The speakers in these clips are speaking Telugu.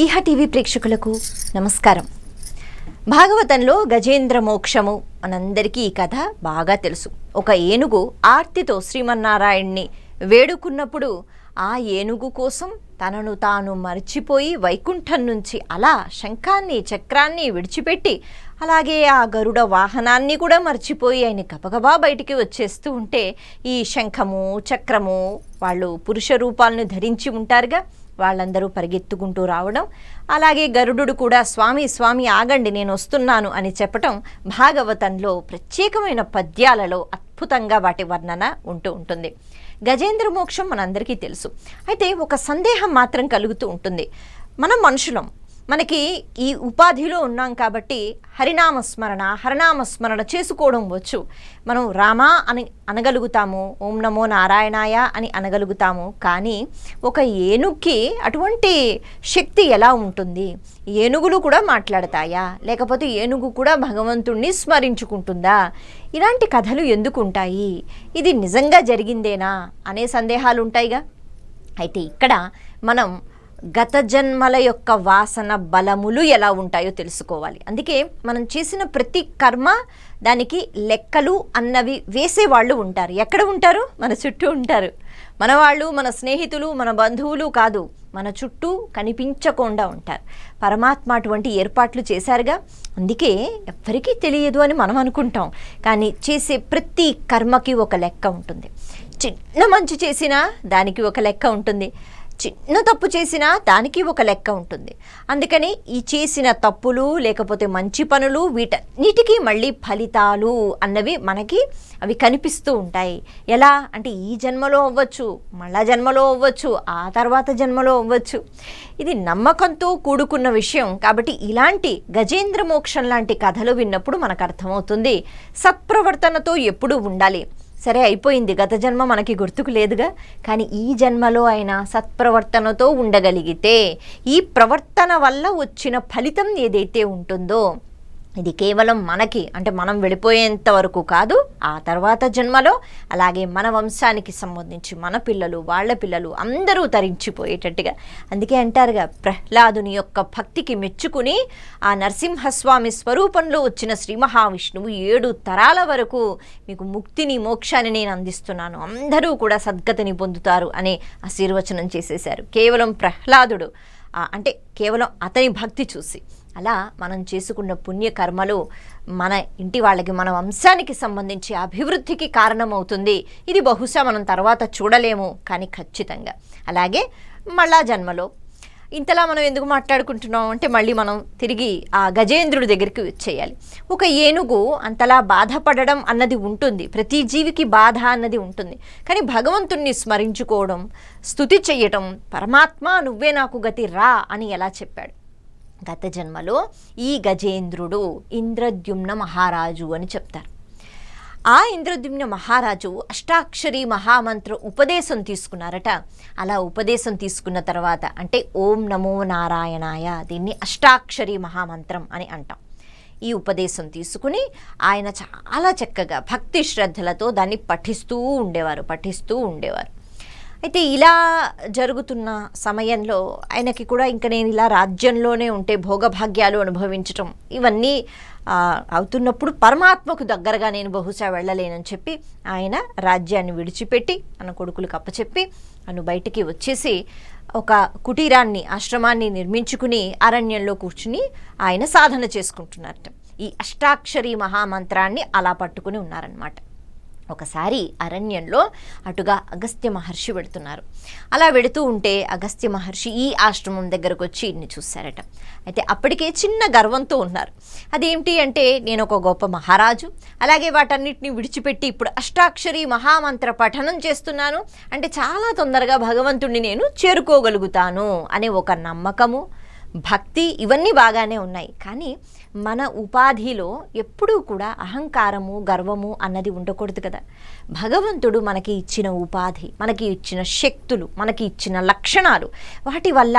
ఈహా టీవీ ప్రేక్షకులకు నమస్కారం. భాగవతంలో గజేంద్ర మోక్షము మనందరికీ ఈ కథ బాగా తెలుసు. ఒక ఏనుగు ఆర్తితో శ్రీమన్నారాయణ్ణి వేడుకున్నప్పుడు ఆ ఏనుగు కోసం తనను తాను మర్చిపోయి వైకుంఠం నుంచి అలా శంఖాన్ని చక్రాన్ని విడిచిపెట్టి అలాగే ఆ గరుడ వాహనాన్ని కూడా మర్చిపోయి ఆయన గబగబా బయటికి వచ్చేస్తూ ఉంటే ఈ శంఖము చక్రము వాళ్ళు పురుష రూపాలను ధరించి ఉంటారుగా, వాళ్ళందరూ పరిగెత్తుకుంటూ రావడం, అలాగే గరుడు కూడా స్వామి స్వామి ఆగండి నేను వస్తున్నాను అని చెప్పటం భాగవతంలో ప్రత్యేకమైన పద్యాలలో అద్భుతంగా వాటి వర్ణన ఉంటూ ఉంటుంది. గజేంద్ర మోక్షం మనందరికీ తెలుసు. అయితే ఒక సందేహం మాత్రం కలుగుతూ ఉంటుంది. మనం మనుషులం, మనకి ఈ ఉపాధిలో ఉన్నాం కాబట్టి హరినామస్మరణ చేసుకోవడం వచ్చు. మనం రామా అని అనగలుగుతాము, ఓం నమో నారాయణాయ అని అనగలుగుతాము. కానీ ఒక ఏనుగుకి అటువంటి శక్తి ఎలా ఉంటుంది? ఏనుగులు కూడా మాట్లాడతాయా? లేకపోతే ఏనుగు కూడా భగవంతుణ్ణి స్మరించుకుంటుందా? ఇలాంటి కథలు ఎందుకు ఉంటాయి? ఇది నిజంగా జరిగిందేనా అనే సందేహాలు ఉంటాయిగా. అయితే ఇక్కడ మనం గత జన్మల యొక్క వాసన బలములు ఎలా ఉంటాయో తెలుసుకోవాలి. అందుకే మనం చేసిన ప్రతి కర్మ దానికి లెక్కలు అన్నవి వేసేవాళ్ళు ఉంటారు. ఎక్కడ ఉంటారు? మన చుట్టూ ఉంటారు. మన వాళ్ళు, మన స్నేహితులు, మన బంధువులు కాదు, మన చుట్టూ కనిపించకుండా ఉంటారు. పరమాత్మ అటువంటి ఏర్పాట్లు చేశారుగా. అందుకే ఎవ్వరికీ తెలియదు అని మనం అనుకుంటాం, కానీ చేసే ప్రతి కర్మకి ఒక లెక్క ఉంటుంది. చిన్న మంచి చేసినా దానికి ఒక లెక్క ఉంటుంది, చిన్న తప్పు చేసినా దానికి ఒక లెక్క ఉంటుంది. అందుకని ఈ చేసిన తప్పులు లేకపోతే మంచి పనులు వీటన్నిటికీ మళ్ళీ ఫలితాలు అన్నవి మనకి అవి కనిపిస్తూ ఉంటాయి. ఎలా అంటే ఈ జన్మలో అవ్వచ్చు, మళ్ళా జన్మలో అవ్వచ్చు, ఆ తర్వాత జన్మలో అవ్వచ్చు. ఇది నమ్మకంతో కూడుకున్న విషయం. కాబట్టి ఇలాంటి గజేంద్ర మోక్షం లాంటి కథలు విన్నప్పుడు మనకు అర్థమవుతుంది సత్ప్రవర్తనతో ఎప్పుడూ ఉండాలి. సరే అయిపోయింది, గత జన్మ మనకి గుర్తుకు లేదుగా, కానీ ఈ జన్మలో అయినా సత్ప్రవర్తనతో ఉండగలిగితే ఈ ప్రవర్తన వల్ల వచ్చిన ఫలితం ఏదైతే ఉంటుందో ఇది కేవలం మనకి అంటే మనం వెళ్ళిపోయేంత వరకు కాదు, ఆ తర్వాత జన్మలో అలాగే మన వంశానికి సంబంధించి మన పిల్లలు వాళ్ళ పిల్లలు అందరూ తరించిపోయేటట్టుగా. అందుకే అంటారుగా, ప్రహ్లాదుని యొక్క భక్తికి మెచ్చుకుని ఆ నరసింహస్వామి స్వరూపంలో వచ్చిన శ్రీ మహావిష్ణువు 7 తరాల వరకు మీకు ముక్తిని మోక్షాన్ని నేను అందిస్తున్నాను, అందరూ కూడా సద్గతిని పొందుతారు అనే ఆశీర్వచనం చేసేశారు. కేవలం ప్రహ్లాదుడు అంటే కేవలం అతని భక్తి చూసి. అలా మనం చేసుకున్న పుణ్యకర్మలు మన ఇంటి వాళ్ళకి, మన వంశానికి సంబంధించి అభివృద్ధికి కారణమవుతుంది. ఇది బహుశా మనం తర్వాత చూడలేము, కానీ ఖచ్చితంగా. అలాగే మళ్ళా జన్మలో ఇంతలా మనం ఎందుకు మాట్లాడుకుంటున్నాం అంటే మళ్ళీ మనం తిరిగి ఆ గజేంద్రుడి దగ్గరికి వచ్చేయాలి. ఒక ఏనుగు అంతలా బాధపడడం అన్నది ఉంటుంది, ప్రతి జీవికి బాధ అన్నది ఉంటుంది. కానీ భగవంతుణ్ణి స్మరించుకోవడం, స్తుతి చెయ్యటం, పరమాత్మ నువ్వే నాకు గతి రా అని ఎలా చెప్పాడు. గత జన్మలో ఈ గజేంద్రుడు ఇంద్రద్యుమ్న మహారాజు అని చెప్తారు. ఆ ఇంద్రద్యుమ్న మహారాజు అష్టాక్షరి మహామంత్ర ఉపదేశం తీసుకున్నారట. అలా ఉపదేశం తీసుకున్న తర్వాత అంటే ఓం నమో నారాయణాయ, దీన్ని అష్టాక్షరి మహామంత్రం అని అంటాం. ఈ ఉపదేశం తీసుకుని ఆయన చాలా చక్కగా భక్తి శ్రద్ధలతో దాన్ని పఠిస్తూ ఉండేవారు. అయితే ఇలా జరుగుతున్న సమయంలో ఆయనకి కూడా ఇంకా నేను ఇలా రాజ్యంలోనే ఉంటే భోగభాగ్యాలు అనుభవించటం ఇవన్నీ అవుతున్నప్పుడు పరమాత్మకు దగ్గరగా నేను బహుశా వెళ్ళలేనని చెప్పి ఆయన రాజ్యాన్ని విడిచిపెట్టి తన కొడుకులకు అప్పచెప్పి అను బయటికి వచ్చేసి ఒక కుటీరాన్ని, ఆశ్రమాన్ని నిర్మించుకుని అరణ్యంలో కూర్చుని ఆయన సాధన చేసుకుంటున్నారట. ఈ అష్టాక్షరి మహామంత్రాన్ని అలా పట్టుకుని ఉన్నారనమాట. ఒకసారి అరణ్యంలో అటుగా అగస్త్య మహర్షి వెళుతున్నారు. అలా వెళుతూ ఉంటే అగస్త్య మహర్షి ఈ ఆశ్రమం దగ్గరకు వచ్చి ఇన్ని చూశారట. అయితే అప్పటికే చిన్న గర్వంతో ఉన్నారు. అదేంటి అంటే నేను ఒక గొప్ప మహారాజు, అలాగే వాటన్నిటిని విడిచిపెట్టి ఇప్పుడు అష్టాక్షరి మహామంత్ర పఠనం చేస్తున్నాను అంటే చాలా తొందరగా భగవంతుణ్ణి నేను చేరుకోగలుగుతాను అనే ఒక నమ్మకము, భక్తి ఇవన్నీ బాగానే ఉన్నాయి. కానీ మన ఉపాధిలో ఎప్పుడూ కూడా అహంకారము, గర్వము అన్నది ఉండకూడదు కదా. భగవంతుడు మనకి ఇచ్చిన ఉపాధి, మనకి ఇచ్చిన శక్తులు, మనకి ఇచ్చిన లక్షణాలు, వాటి వల్ల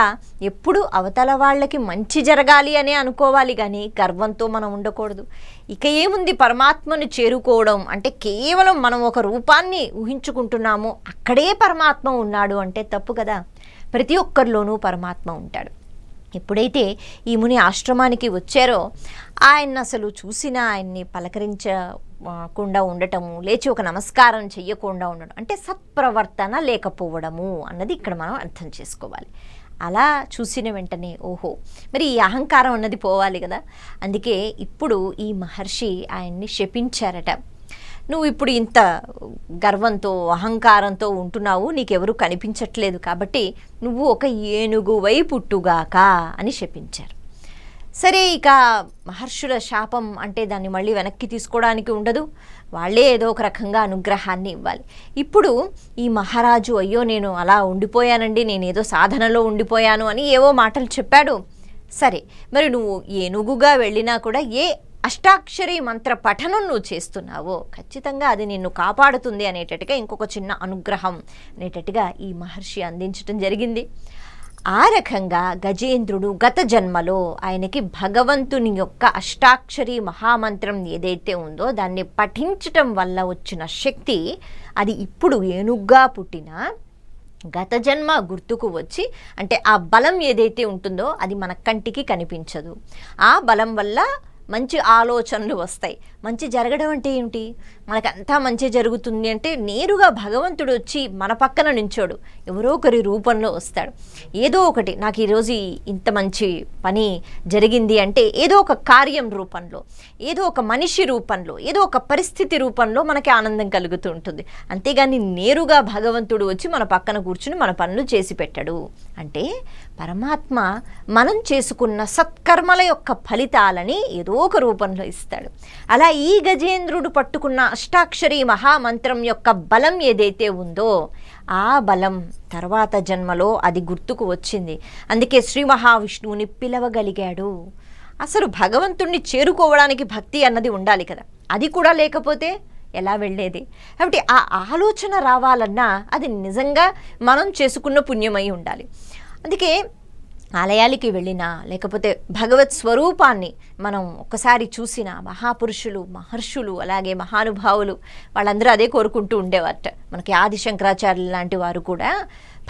ఎప్పుడు అవతల వాళ్ళకి మంచి జరగాలి అనే అనుకోవాలి, కానీ గర్వంతో మనం ఉండకూడదు. ఇక ఏముంది, పరమాత్మను చేరుకోవడం అంటే కేవలం మనం ఒక రూపాన్ని ఊహించుకుంటున్నాము, అక్కడే పరమాత్మ ఉన్నాడు అంటే తప్పు కదా. ప్రతి ఒక్కరిలోనూ పరమాత్మ ఉంటాడు. ఎప్పుడైతే ఈ ముని ఆశ్రమానికి వచ్చారో ఆయన అసలు చూసినా ఆయన్ని పలకరించకుండా ఉండటము, లేచి ఒక నమస్కారం చెయ్యకుండా ఉండడం అంటే సత్ప్రవర్తన లేకపోవడము అన్నది ఇక్కడ మనం అర్థం చేసుకోవాలి. అలా చూసిన వెంటనే ఓహో మరి ఈ అహంకారం అన్నది పోవాలి కదా, అందుకే ఇప్పుడు ఈ మహర్షి ఆయన్ని శపించారట. నువ్వు ఇప్పుడు ఇంత గర్వంతో అహంకారంతో ఉంటున్నావు, నీకెవరు కనిపించట్లేదు, కాబట్టి నువ్వు ఒక ఏనుగువై పుట్టుగాక అని శపించారు. సరే, ఇక మహర్షుల శాపం అంటే దాన్ని మళ్ళీ వెనక్కి తీసుకోవడానికి ఉండదు, వాళ్ళే ఏదో ఒక రకంగా అనుగ్రహాన్ని ఇవ్వాలి. ఇప్పుడు ఈ మహారాజు అయ్యో నేను అలా ఉండిపోయానండి, నేను ఏదో సాధనలో ఉండిపోయాను అని ఏవో మాటలు చెప్పాడు. సరే, మరి నువ్వు ఏనుగుగా వెళ్ళినా కూడా ఏ అష్టాక్షరి మంత్ర పఠనం నువ్వు చేస్తున్నావో ఖచ్చితంగా అది నిన్ను కాపాడుతుంది అనేటట్టుగా ఇంకొక చిన్న అనుగ్రహం అనేటట్టుగా ఈ మహర్షి అందించడం జరిగింది. ఆ రకంగా గజేంద్రుడు గత జన్మలో ఆయనకి భగవంతుని యొక్క అష్టాక్షరి మహామంత్రం ఏదైతే ఉందో దాన్ని పఠించటం వల్ల వచ్చిన శక్తి అది ఇప్పుడు ఏనుగ్గా పుట్టిన గత జన్మ గుర్తుకు వచ్చి, అంటే ఆ బలం ఏదైతే ఉంటుందో అది మన కంటికి కనిపించదు. ఆ బలం వల్ల మంచి ఆలోచనలు వస్తాయి. మంచి జరగడం అంటే ఏమిటి, మనకంతా మంచి జరుగుతుంది అంటే నేరుగా భగవంతుడు వచ్చి మన పక్కన నించోడు, ఎవరో ఒకరి రూపంలో వస్తాడు. ఏదో ఒకటి నాకు ఈరోజు ఇంత మంచి పని జరిగింది అంటే ఏదో ఒక కార్యం రూపంలో, ఏదో ఒక మనిషి రూపంలో, ఏదో ఒక పరిస్థితి రూపంలో మనకి ఆనందం కలుగుతూ ఉంటుంది. అంతేగాని నేరుగా భగవంతుడు వచ్చి మన పక్కన కూర్చుని మన పనులు చేసి పెట్టడు. అంటే పరమాత్మ మనం చేసుకున్న సత్కర్మల యొక్క ఫలితాలని ఏదో ఒక రూపంలో ఇస్తాడు. అలా ఈ గజేంద్రుడు పట్టుకున్న అష్టాక్షరి మహామంత్రం యొక్క బలం ఏదైతే ఉందో ఆ బలం తర్వాత జన్మలో అది గుర్తుకు వచ్చింది. అందుకే శ్రీ మహావిష్ణువుని పిలవగలిగాడు. అసలు భగవంతుణ్ణి చేరుకోవడానికి భక్తి అన్నది ఉండాలి కదా, అది కూడా లేకపోతే ఎలా వెళ్ళేది? కాబట్టి ఆ ఆలోచన రావాలన్నా అది నిజంగా మనం చేసుకున్న పుణ్యమై ఉండాలి. అందుకే ఆలయాలకి వెళ్ళినా లేకపోతే భగవత్ స్వరూపాన్ని మనం ఒక్కసారి చూసిన మహాపురుషులు మహర్షులు అలాగే మహానుభావులు వాళ్ళందరూ అదే కోరుకుంటూ ఉండేవారట. మనకి ఆది శంకరాచార్యులు లాంటి వారు కూడా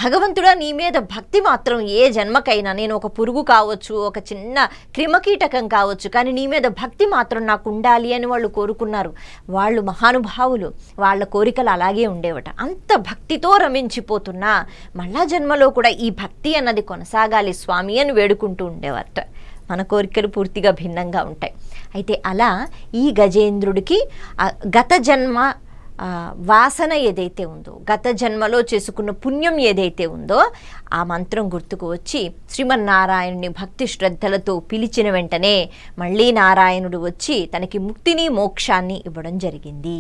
భగవంతుడా నీ మీద భక్తి మాత్రం ఏ జన్మకైనా, నేను ఒక పురుగు కావచ్చు, ఒక చిన్న క్రిమకీటకం కావచ్చు, కానీ నీ మీద భక్తి మాత్రం నాకు ఉండాలి అని వాళ్ళు కోరుకున్నారు. వాళ్ళు మహానుభావులు, వాళ్ళ కోరికలు అలాగే ఉండేవట. అంత భక్తితో రమించిపోతున్నా మళ్ళా జన్మలో కూడా ఈ భక్తి అన్నది కొనసాగాలి స్వామి అని వేడుకుంటూ ఉండేవారట. మన కోరికలు పూర్తిగా భిన్నంగా ఉంటాయి. అయితే అలా ఈ గజేంద్రుడికి గత జన్మ వాసన ఏదైతే ఉందో, గత జన్మలో చేసుకున్న పుణ్యం ఏదైతే ఉందో ఆ మంత్రం గుర్తుకు వచ్చి శ్రీమన్నారాయణుని భక్తి శ్రద్ధలతో పిలిచిన వెంటనే మళ్ళీ నారాయణుడు వచ్చి తనకి ముక్తిని మోక్షాన్ని ఇవ్వడం జరిగింది.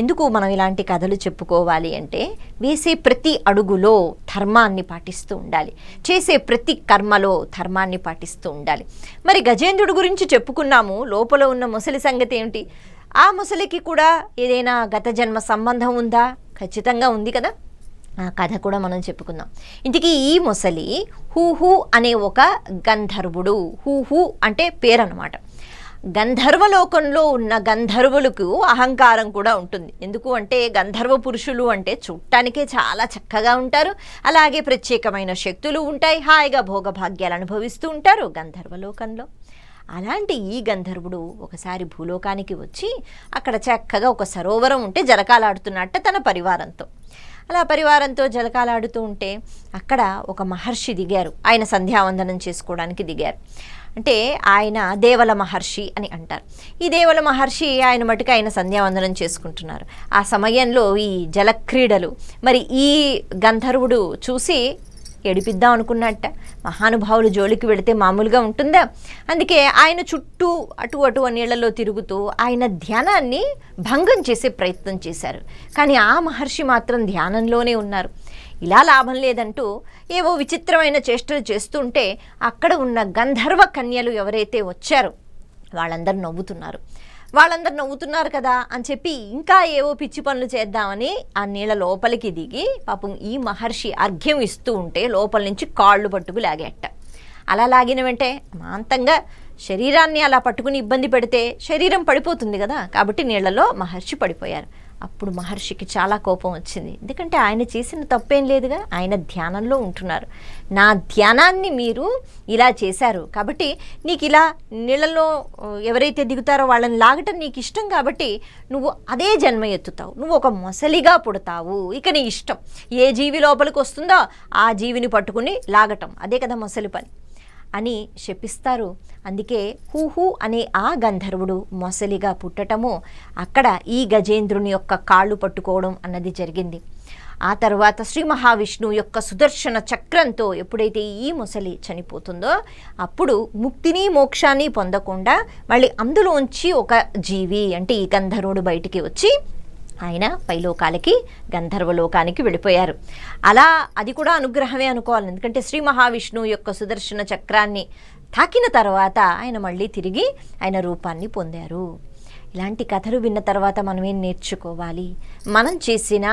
ఎందుకు మనం ఇలాంటి కథలు చెప్పుకోవాలి అంటే వేసే ప్రతి అడుగులో ధర్మాన్ని పాటిస్తూ ఉండాలి, చేసే ప్రతి కర్మలో ధర్మాన్ని పాటిస్తూ ఉండాలి. మరి గజేంద్రుడి గురించి చెప్పుకున్నాము, లోపల ఉన్న ముసలి సంగతి ఏమిటి? ఆ ముసలికి కూడా ఏదైనా గత జన్మ సంబంధం ఉందా? ఖచ్చితంగా ఉంది కదా. ఆ కథ కూడా మనం చెప్పుకుందాం. ఇంతకీ ఈ ముసలి హూహు అనే ఒక గంధర్వుడు. హూహు అంటే పేరు అన్నమాట. గంధర్వలోకంలో ఉన్న గంధర్వులకు అహంకారం కూడా ఉంటుంది. ఎందుకు అంటే గంధర్వ పురుషులు అంటే చూడటానికే చాలా చక్కగా ఉంటారు, అలాగే ప్రత్యేకమైన శక్తులు ఉంటాయి, హాయిగా భోగభాగ్యాలు అనుభవిస్తూ ఉంటారు గంధర్వలోకంలో. అలాంటి ఈ గంధర్వుడు ఒకసారి భూలోకానికి వచ్చి అక్కడ చక్కగా ఒక సరోవరం ఉంటే జలకాలాడుతున్నట్ట తన పరివారంతో. అలా పరివారంతో జలకాలాడుతూ ఉంటే అక్కడ ఒక మహర్షి దిగారు. ఆయన సంధ్యావందనం చేసుకోవడానికి దిగారు. అంటే ఆయన దేవల మహర్షి అని అంటారు. ఈ దేవల మహర్షి ఆయన మటుకు ఆయన సంధ్యావందనం చేసుకుంటున్నారు. ఆ సమయంలో ఈ జలక్రీడలు మరి ఈ గంధర్వుడు చూసి ఏడిపిద్దాం అనుకున్నట్ట. మహానుభావులు జోలికి వెళితే మామూలుగా ఉంటుందా? అందుకే ఆయన చుట్టూ అటు అటు నీళ్లలో తిరుగుతూ ఆయన ధ్యానాన్ని భంగం చేసే ప్రయత్నం చేశారు. కానీ ఆ మహర్షి మాత్రం ధ్యానంలోనే ఉన్నారు. ఇలా లాభం లేదంటూ ఏవో విచిత్రమైన చేష్టలు చేస్తుంటే అక్కడ ఉన్న గంధర్వ కన్యలు ఎవరైతే వచ్చారో వాళ్ళందరూ నవ్వుతున్నారు కదా అని చెప్పి ఇంకా ఏవో పిచ్చి పనులు చేద్దామని ఆ నీళ్ళ లోపలికి దిగి పాపం ఈ మహర్షి అర్ఘ్యం ఇస్తూ ఉంటే లోపల నుంచి కాళ్ళు పట్టుకు లాగేట. అలా లాగిన వెంటే మాంతంగా శరీరాన్ని అలా పట్టుకుని ఇబ్బంది పెడితే శరీరం పడిపోతుంది కదా, కాబట్టి నీళ్లలో మహర్షి పడిపోయారు. అప్పుడు మహర్షికి చాలా కోపం వచ్చింది. ఎందుకంటే ఆయన చేసిన తప్పేం లేదుగా, ఆయన ధ్యానంలో ఉంటున్నారు. నా ధ్యానాన్ని మీరు ఇలా చేశారు కాబట్టి నీకు ఇలా నీళ్ళలో ఎవరైతే దిగుతారో వాళ్ళని లాగటం నీకు ఇష్టం కాబట్టి నువ్వు అదే జన్మ ఎత్తుతావు, నువ్వు ఒక మొసలిగా పుడతావు, ఇక నీ ఇష్టం. ఏ జీవి లోపలికి వస్తుందో ఆ జీవిని పట్టుకుని లాగటం, అదే కదా మొసలి పని అని శపిస్తారు. అందుకే హూహు అనే ఆ గంధర్వుడు మొసలిగా పుట్టటము, అక్కడ ఈ గజేంద్రుని యొక్క కాళ్ళు పట్టుకోవడం అన్నది జరిగింది. ఆ తర్వాత శ్రీ మహావిష్ణువు యొక్క సుదర్శన చక్రంతో ఎప్పుడైతే ఈ మొసలి చనిపోతుందో అప్పుడు ముక్తిని మోక్షాన్ని పొందకుండా మళ్ళీ అందులోంచి ఒక జీవి అంటే ఈ గంధర్వుడు బయటికి వచ్చి ఆయన పైలోకాలకి గంధర్వలోకానికి వెళ్ళిపోయారు. అలా అది కూడా అనుగ్రహమే అనుకోవాలి. ఎందుకంటే శ్రీ మహావిష్ణువు యొక్క సుదర్శన చక్రాన్ని తాకిన తర్వాత ఆయన మళ్ళీ తిరిగి ఆయన రూపాన్ని పొందారు. ఇలాంటి కథలు విన్న తర్వాత మనం ఏం నేర్చుకోవాలి? మనం చేసిన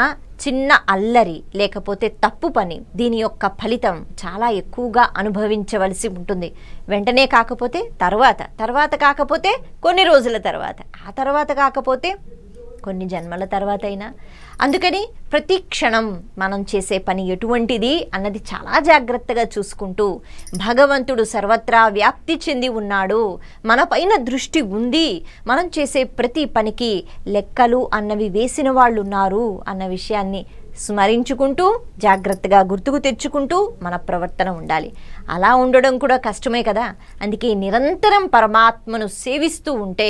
చిన్న అల్లరి లేకపోతే తప్పు పని దీని యొక్క ఫలితం చాలా ఎక్కువగా అనుభవించవలసి ఉంటుంది. వెంటనే కాకపోతే తర్వాత కాకపోతే కొన్ని రోజుల తర్వాత, ఆ తర్వాత కాకపోతే కొన్ని జన్మల తర్వాత అయినా. అందుకని ప్రతి క్షణం మనం చేసే పని ఎటువంటిది అన్నది చాలా జాగ్రత్తగా చూసుకుంటూ, భగవంతుడు సర్వత్రా వ్యాప్తి చెంది ఉన్నాడు, మన పైన దృష్టి ఉంది, మనం చేసే ప్రతి పనికి లెక్కలు అన్నవి వేసిన వాళ్ళు ఉన్నారు అన్న విషయాన్ని స్మరించుకుంటూ జాగ్రత్తగా గుర్తుకు తెచ్చుకుంటూ మన ప్రవర్తన ఉండాలి. అలా ఉండడం కూడా కష్టమే కదా. అందుకే నిరంతరం పరమాత్మను సేవిస్తూ ఉంటే,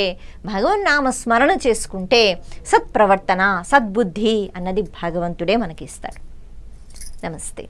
భగవన్నామ స్మరణ చేసుకుంటే సత్ప్రవర్తన సద్బుద్ధి అన్నది భగవంతుడే మనకి ఇస్తాడు. నమస్తే.